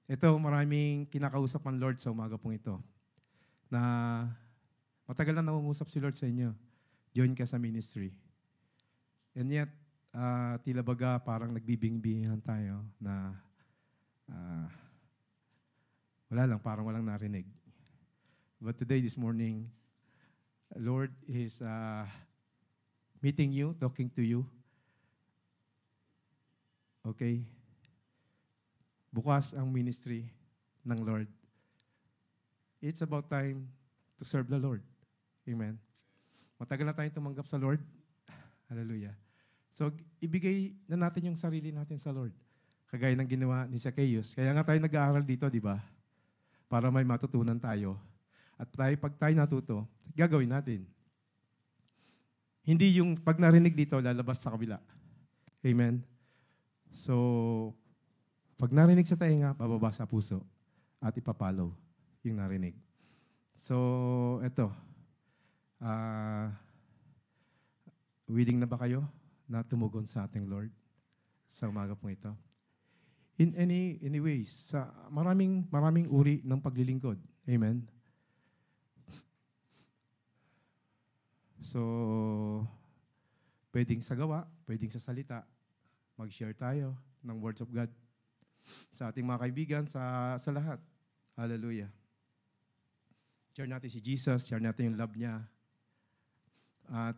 Ito, maraming kinakausap ang Lord sa umaga pong ito. Na matagal na nangungusap si Lord sa inyo. join ka sa ministry. And yet, tila baga parang nagbibingbingan tayo na wala lang, parang walang narinig. But today, this morning, Lord is meeting you, talking to you. Okay? Bukas ang ministry ng Lord. It's about time to serve the Lord. Amen. Matagal na tayong tumanggap sa Lord. Hallelujah. So, ibigay na natin yung sarili natin sa Lord. Kagaya ng ginawa ni Zacchaeus. Kaya nga tayo nag-aaral dito, di ba? Para may matutunan tayo. At pag tayo natuto, gagawin natin. Hindi yung pag narinig dito, lalabas sa kabila. Amen? So, pag narinig sa tainga, bababa sa puso at ipapalaw yung narinig. So, eto. Willing na ba kayo na tumugon sa ating Lord sa umaga pong ito? In any ways, sa maraming uri ng paglilingkod. Amen? So, pwedeng sa gawa, pwedeng sa salita, mag-share tayo ng words of God sa ating mga kaibigan, sa lahat. Hallelujah. Share natin si Jesus, share natin yung love niya. At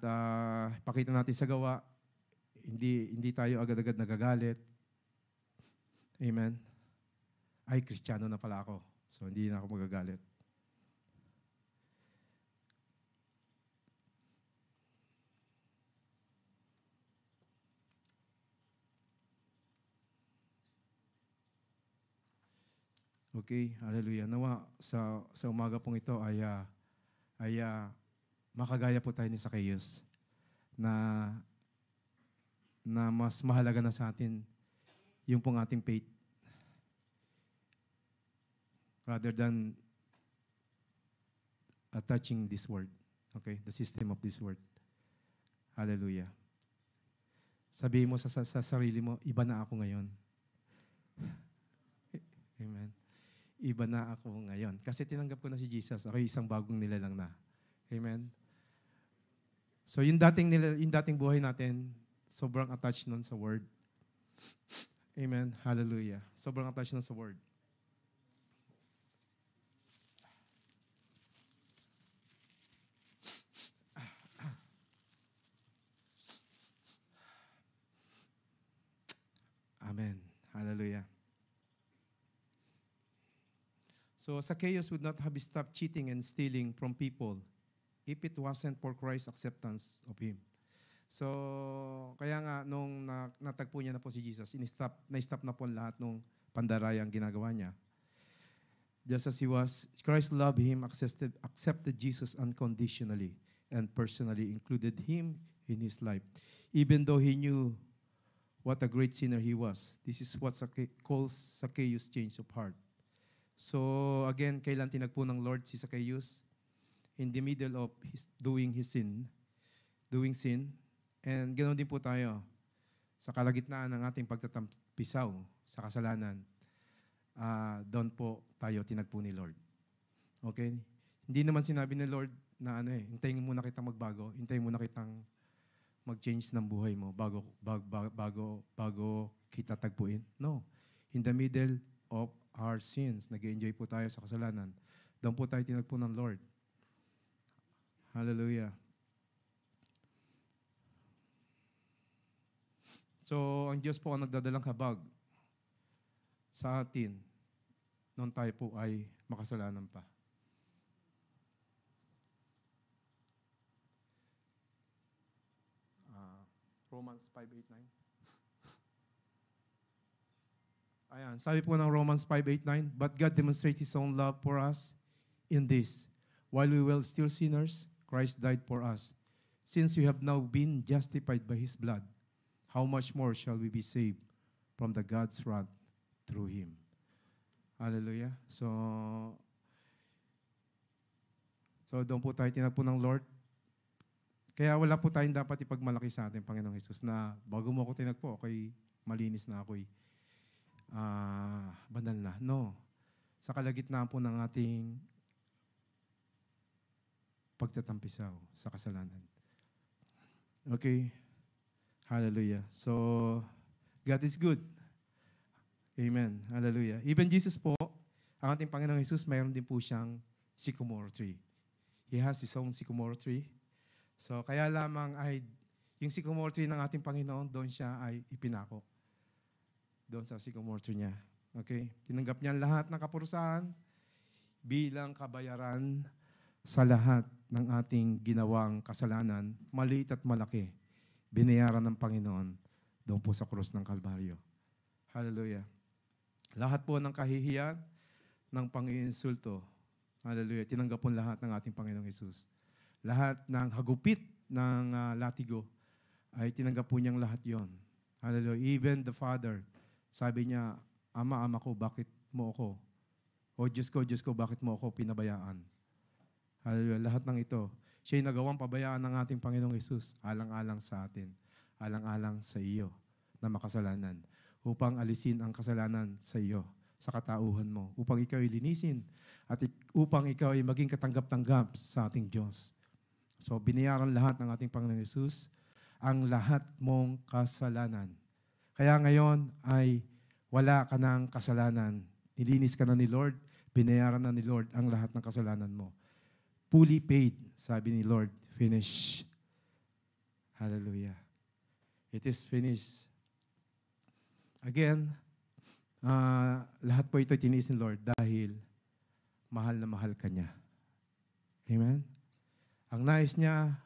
pakita natin sa gawa, hindi tayo agad-agad nagagalit. Amen. Ay, Kristiyano na pala ako. So, hindi na ako magagalit. Okay, hallelujah. Nawa sa umaga pong ito ay makagaya po tayo ni Zacchaeus na mas mahalaga na sa atin yung pong ating faith rather than attaching this word. Okay, the system of this word. Hallelujah. Sabihin mo sa sarili mo, iba na ako ngayon. Amen. Iba na ako ngayon. Kasi tinanggap ko na si Jesus. Ako isang bagong nilalang na. Amen. So yung dating buhay natin, sobrang attached nun sa word. Amen. Hallelujah. Sobrang attached nun sa word. Amen. Hallelujah. So Zacchaeus would not have stopped cheating and stealing from people if it wasn't for Christ's acceptance of him. So, kaya nga, nung natagpo niya na po si Jesus, na-stop na po lahat ng pandarayang ginagawa niya. Just as he was, Christ loved him, accepted Jesus unconditionally, and personally included him in his life. Even though he knew what a great sinner he was. This is what calls Zacchaeus' change of heart. So, again, kailan tinagpo ng Lord si Zacchaeus? In the middle of doing sin. And ganoon din po tayo sa kalagitnaan ng ating pagtatampisaw sa kasalanan. Doon po tayo tinagpo ni Lord. Okay? Hindi naman sinabi ni Lord na hintayin muna kitang magbago, hintayin muna kitang mag-change ng buhay mo bago kita tagpuin. No. In the middle of our sins, nag-enjoy po tayo sa kasalanan. Doon po tayo tinagpo ng Lord. Hallelujah. So, ang Diyos po ang nagdadalang habag sa atin noon tayo po ay makasalanan pa. Romans 5:8-9. Ayan, sabi po ng Romans 5:8-9, but God demonstrates His own love for us in this. While we were still sinners, Christ died for us. Since we have now been justified by His blood, how much more shall we be saved from the God's wrath through Him? Hallelujah. So doon po tayo tinagpo ng Lord. Kaya wala po tayong dapat ipagmalaki sa ating Panginoong Hesus na bago mo ako tinagpo, ako'y malinis na, ako'y banal na. No. Sa kalagitnaan po ng ating pagtatampisaw sa kasalanan. Okay? Hallelujah. So, God is good. Amen. Hallelujah. Even Jesus po, ang ating Panginoong Jesus, mayroon din po siyang sycamore tree. He has his own sycamore tree. So, kaya lamang ay yung sycamore tree ng ating Panginoon, doon siya ay ipinako. Doon sa sycamore tree niya. Okay? Tinanggap niya lahat ng kapurusahan bilang kabayaran sa lahat ng ating ginawang kasalanan, maliit at malaki, binayaran ng Panginoon doon po sa krus ng Kalbaryo. Hallelujah. Lahat po ng kahihiyan, ng pang-iinsulto, hallelujah, tinanggap po lahat ng ating Panginoong Hesus. Lahat ng hagupit ng latigo, ay tinanggap po niyang lahat yon. Hallelujah. Even the Father, sabi niya, Ama, Ama ko, bakit mo ako? O Diyos ko, bakit mo ako pinabayaan? Hallelujah. Lahat ng ito, siya'y nagawang pabayaan ng ating Panginoong Hesus, alang-alang sa atin, alang-alang sa iyo na makasalanan, upang alisin ang kasalanan sa iyo, sa katauhan mo, upang ikaw ay linisin, at upang ikaw ay maging katanggap-tanggap sa ating Diyos. So, binayaran lahat ng ating Panginoong Hesus, ang lahat mong kasalanan. Kaya ngayon ay wala ka ng kasalanan. Nilinis ka na ni Lord, binayaran na ni Lord ang lahat ng kasalanan mo. Fully paid, sabi ni Lord, finish. Hallelujah. It is finished. Again, lahat po ito tiniis ni Lord dahil mahal na mahal ka niya. Amen? Ang nais niya,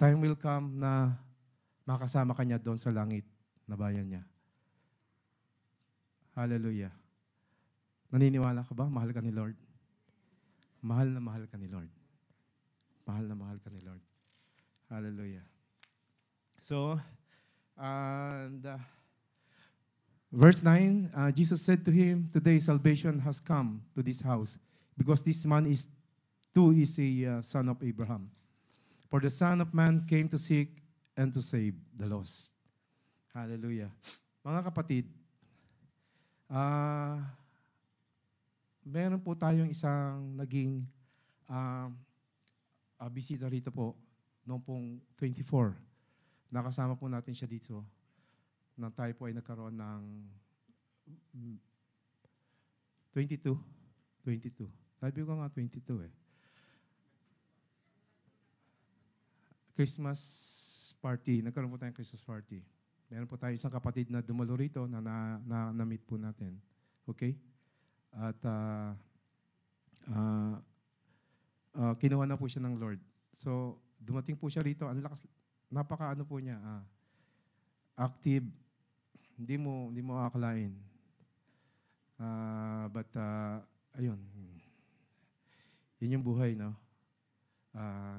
time will come na makasama ka niya doon sa langit na bayan niya. Hallelujah. Naniniwala ka ba? Mahal ka ni Lord? Mahal na mahal ka ni Lord. Mahal na mahal ka ni Lord. Hallelujah. So, and verse 9, Jesus said to him, "Today salvation has come to this house, because this man too is a son of Abraham. For the Son of Man came to seek and to save the lost." Hallelujah. Mga kapatid, meron po tayong isang naging bisita rito po noong pong 24. Nakasama po natin siya dito na tayo po ay nagkaroon ng 22. Sabi ko nga 22 eh. Christmas party. Nagkaroon po tayong Christmas party. Meron po tayo isang kapatid na dumalo rito na meet po natin. Okay? At kinuha na po siya ng Lord. So, dumating po siya rito. Ang lakas, napaka-ano po niya, active. Hindi mo akalain. But, ayun. Yun yung buhay, no?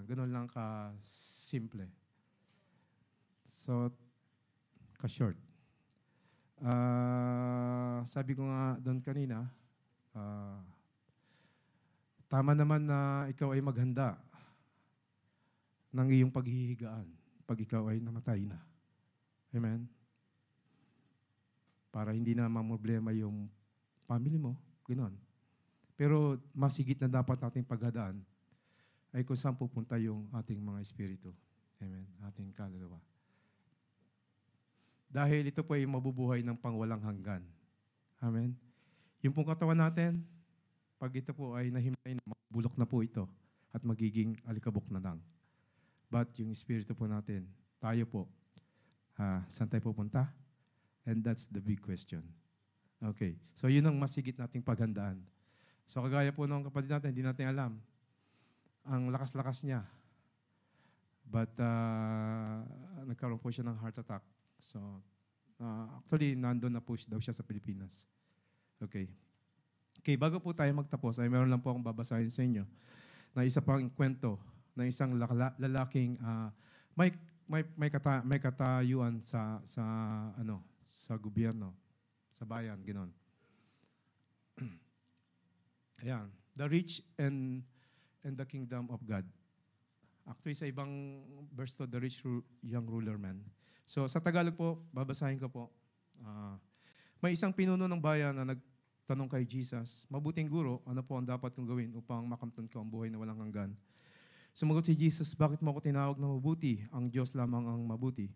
Ganun lang ka-simple. So, ka-short. Sabi ko nga doon kanina, tama naman na ikaw ay maghanda ng iyong paghihigaan pag ikaw ay namatay na. Amen? Para hindi na mamroblema yung family mo, gano'n. Pero masigit na dapat nating paghandaan ay kung saan pupunta yung ating mga espiritu. Amen? Ating kaluluwa. Dahil ito po ay mabubuhay ng pangwalang hanggan. Amen? Yung pong katawan natin, pag ito po ay nahimlay na, bulok na po ito at magiging alikabok na lang. But yung espiritu po natin, tayo po, saan tayo pupunta? And that's the big question. Okay. So yun ang masigit nating paghandaan. So kagaya po ng kapatid natin, hindi natin alam ang lakas-lakas niya. But nagkaroon po siya ng heart attack. So actually, nandun na po daw siya sa Pilipinas. Okay. Okay, bago po tayo magtapos, ay meron lang po akong babasahin sa inyo na isa pang kwento ng isang lalaking may katayuan sa gobyerno, sa bayan, ganoon. Ayan, the rich and the kingdom of God. Actually, sa ibang verse to, the rich young ruler man. So, sa Tagalog po, babasahin ko po. May isang pinuno ng bayan na nagtanong kay Jesus, "Mabuting guro, ano po ang dapat kong gawin upang makamtan ko ang buhay na walang hanggan?" Sumagot si Jesus, bakit mo ako tinawag na mabuti? Ang Diyos lamang ang mabuti.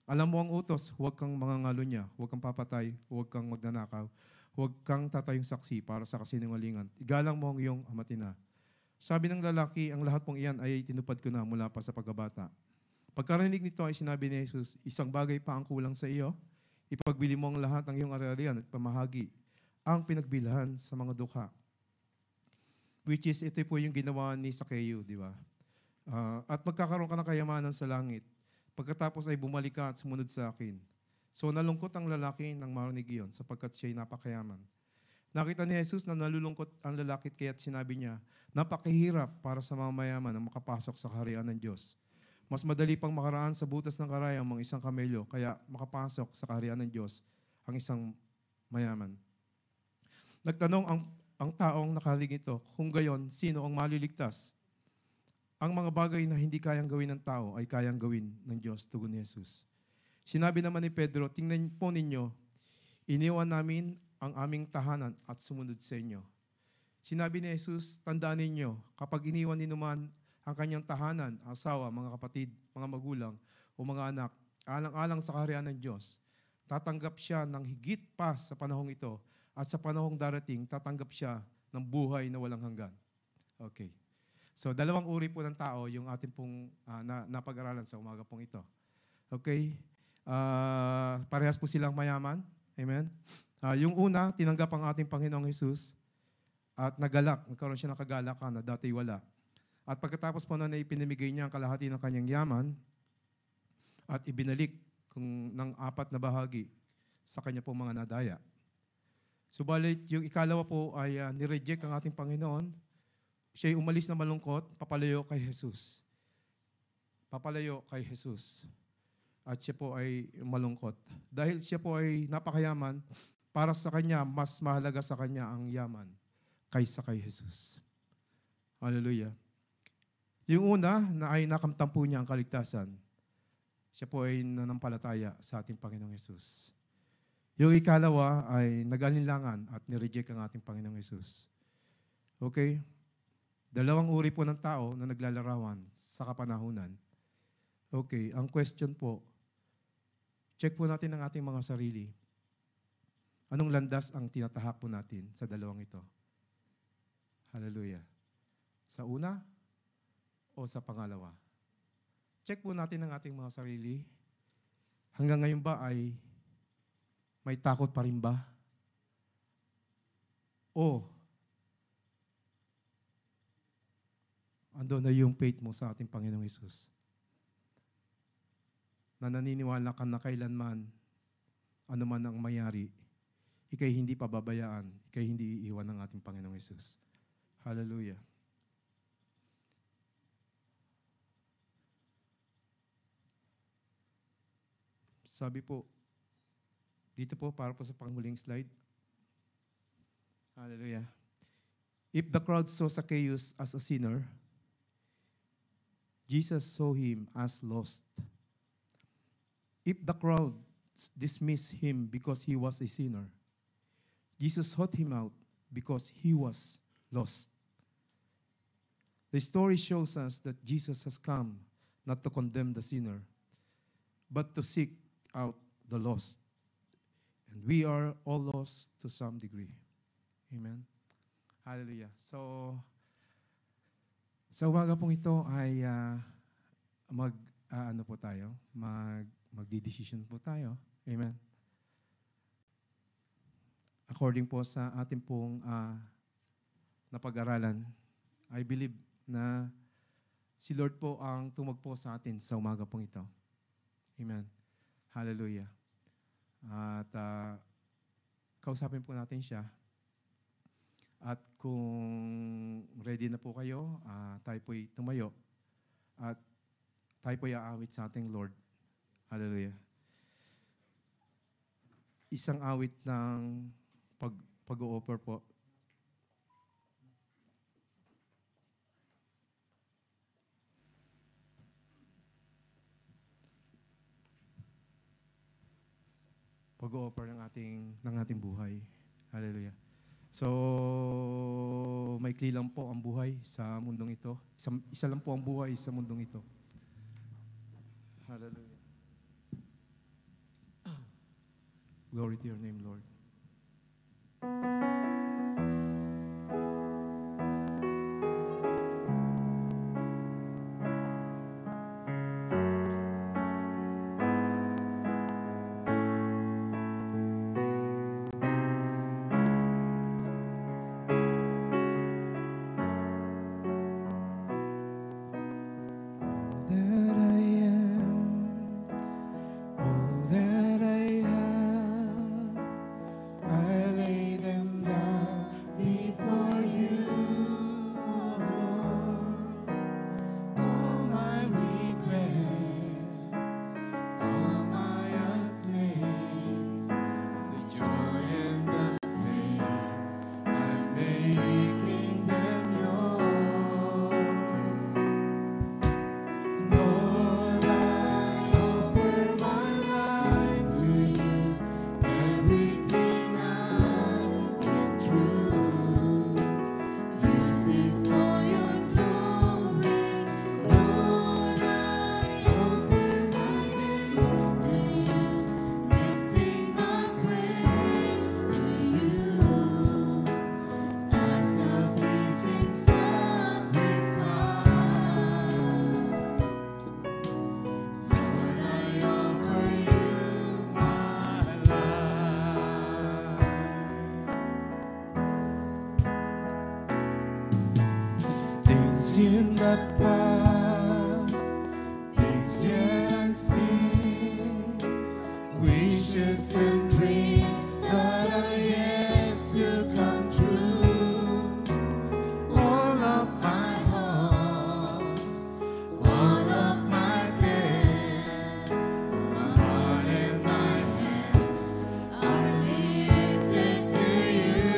Alam mo ang utos, huwag kang mangangalunya, huwag kang papatay, huwag kang magnanakaw, huwag kang tatayong saksi para sa kasinungalingan. Igalang mo ang iyong ama at ina. Sabi ng lalaki, ang lahat pong iyan ay tinupad ko na mula pa sa pagkabata. Pagkarinig nito ay sinabi ni Jesus, isang bagay pa ang kulang sa iyo, ipagbili mo ang lahat ng iyong ari-arian at pamahagi ang pinagbilhan sa mga dukha. Which is, ito po yung ginawa ni Zacchaeus, di ba? At magkakaroon ka ng kayamanan sa langit. Pagkatapos ay bumalik ka at sumunod sa akin. So nalungkot ang lalaki nang marinig iyon sapagkat siya'y napakayaman. Nakita ni Jesus na nalulungkot ang lalaki kaya't sinabi niya, napakahirap para sa mga mayaman na makapasok sa kaharian ng Diyos. Mas madali pang makaraan sa butas ng karayang ang isang kamelyo kaya makapasok sa kaharian ng Diyos ang isang mayaman. Nagtanong ang taong nakarinig ito, kung gayon, sino ang maliligtas? Ang mga bagay na hindi kayang gawin ng tao ay kayang gawin ng Diyos, tugon ni Jesus. Sinabi naman ni Pedro, tingnan po ninyo, iniwan namin ang aming tahanan at sumunod sa inyo. Sinabi ni Jesus, tandaan ninyo, kapag iniwan ninuman ang kanyang tahanan, asawa, mga kapatid, mga magulang o mga anak, alang-alang sa kaharian ng Diyos, tatanggap siya ng higit pa sa panahong ito at sa panahong darating, tatanggap siya ng buhay na walang hanggan. Okay. So, dalawang uri po ng tao yung ating pong napag-aralan sa umaga pong ito. Okay? Parehas po silang mayaman. Amen? Yung una, tinanggap ang ating Panginoong Jesus at nagalak. Nagkaroon siya ng kagalakan na dati wala. At pagkatapos po na ipinamigay niya ang kalahati ng kanyang yaman at ibinalik ng 4 na bahagi sa kanya pong mga nadaya. Subalit, yung ikalawa po ay nireject ang ating Panginoon. Siya'y umalis na malungkot, papalayo kay Jesus. Papalayo kay Jesus. At siya po ay malungkot. Dahil siya po ay napakayaman, para sa kanya, mas mahalaga sa kanya ang yaman kaysa kay Jesus. Hallelujah. Yung una, na ay nakamtan po niya ang kaligtasan. Siya po ay nanampalataya sa ating Panginoong Jesus. Yung ikalawa ay nag-alinlangan at nireject ang ating Panginoong Jesus. Okay? Dalawang uri po ng tao na naglalarawan sa kapanahunan. Okay, ang question po, check po natin ang ating mga sarili. Anong landas ang tinatahak po natin sa dalawang ito? Hallelujah. Sa una o sa pangalawa? Check po natin ang ating mga sarili. Hanggang ngayon ba ay may takot pa rin ba? O ando na yung faith mo sa ating Panginoong Hesus. Na naniniwala ka na kailanman, ano man ang mayari, ikay hindi pababayaan, ikay hindi iiwan ng ating Panginoong Hesus. Hallelujah. Sabi po, dito po, para po sa panghuling slide. Hallelujah. If the crowd saw Zacchaeus as a sinner, Jesus saw him as lost. If the crowd dismissed him because he was a sinner, Jesus sought him out because he was lost. The story shows us that Jesus has come not to condemn the sinner, but to seek out the lost. And we are all lost to some degree. Amen. Hallelujah. So, sa umaga pong ito ay magdi-decision po tayo. Amen. According po sa ating pong napag-aralan, I believe na si Lord po ang tumagpo sa atin sa umaga pong ito. Amen. Hallelujah. At kausapin po natin siya. At kung ready na po kayo, tayo po'y tumayo. At tayo po'y aawit sa ating Lord. Hallelujah. Isang awit ng pag-o-offer po. Pag-o-offer ng ating buhay. Hallelujah. So, maikli lang po ang buhay sa mundong ito. Isa lang po ang buhay sa mundong ito. Hallelujah. Glory to your name, Lord. In the past, things yet unseen, wishes and dreams that are yet to come true. All of my hopes, all of my plans, my heart and my hands are lifted to you.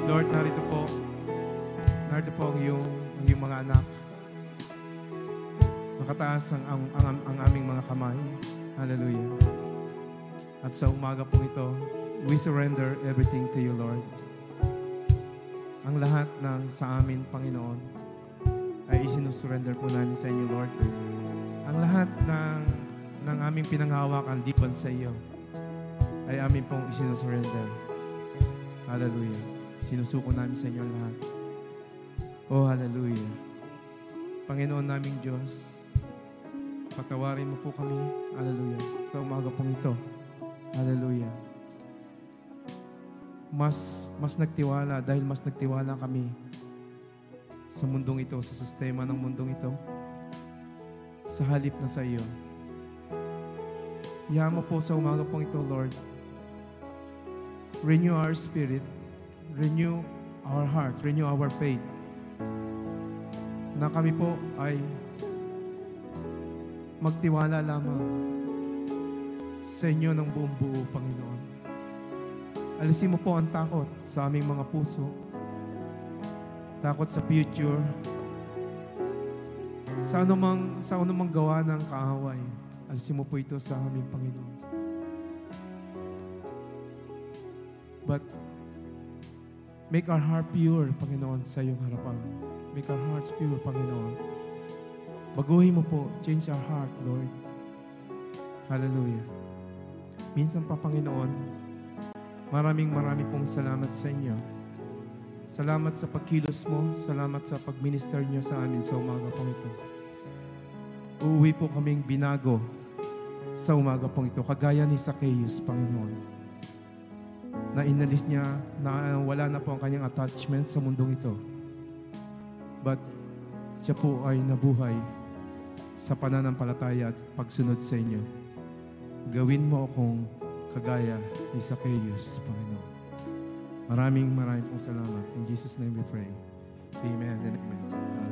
Lord, narito po ang iyong mga anak. Nakataas ang aming mga kamay. Hallelujah. At sa umaga po ito, we surrender everything to you, Lord. Ang lahat ng sa amin, Panginoon, ay isinusurrender po namin sa inyo, Lord. Ang lahat ng aming pinanghawakan liban sa iyo ay amin pong isinusurrender. Hallelujah. Sinusuko namin sa inyo lahat. Oh, hallelujah. Panginoon naming Diyos, Patawarin mo po kami. Hallelujah. Sa umaga pong ito. Hallelujah. Mas nagtiwala dahil mas nagtiwala kami sa mundong ito, sa sistema ng mundong ito, sa halip na sa iyo. Iyahan mo po sa umaga pong ito, Lord. Renew our spirit, renew our heart, renew our faith, na kami po ay magtiwala lamang sa inyo ng buong buo, Panginoon. Alisin mo po ang takot sa aming mga puso, takot sa future, sa anumang gawa ng kaaway. Alisin mo po ito sa aming Panginoon. But make our heart pure, Panginoon, sa iyong harapan. Make our hearts pure, Panginoon. Baguhin mo po, change our heart, Lord. Hallelujah. Minsan pa, Panginoon, maraming pong salamat sa inyo. Salamat sa pagkilos mo, salamat sa pagminister niyo sa amin sa umaga pong ito. Uuwi po kaming binago sa umaga pong ito, kagaya ni Zacchaeus, Panginoon, na inalis niya, na wala na po ang kanyang attachment sa mundong ito. But siya po ay nabuhay sa pananampalataya at pagsunod sa inyo. Gawin mo akong kagaya ni Zacchaeus, Panginoon. Maraming pong salamat. In Jesus' name we pray. Amen and amen.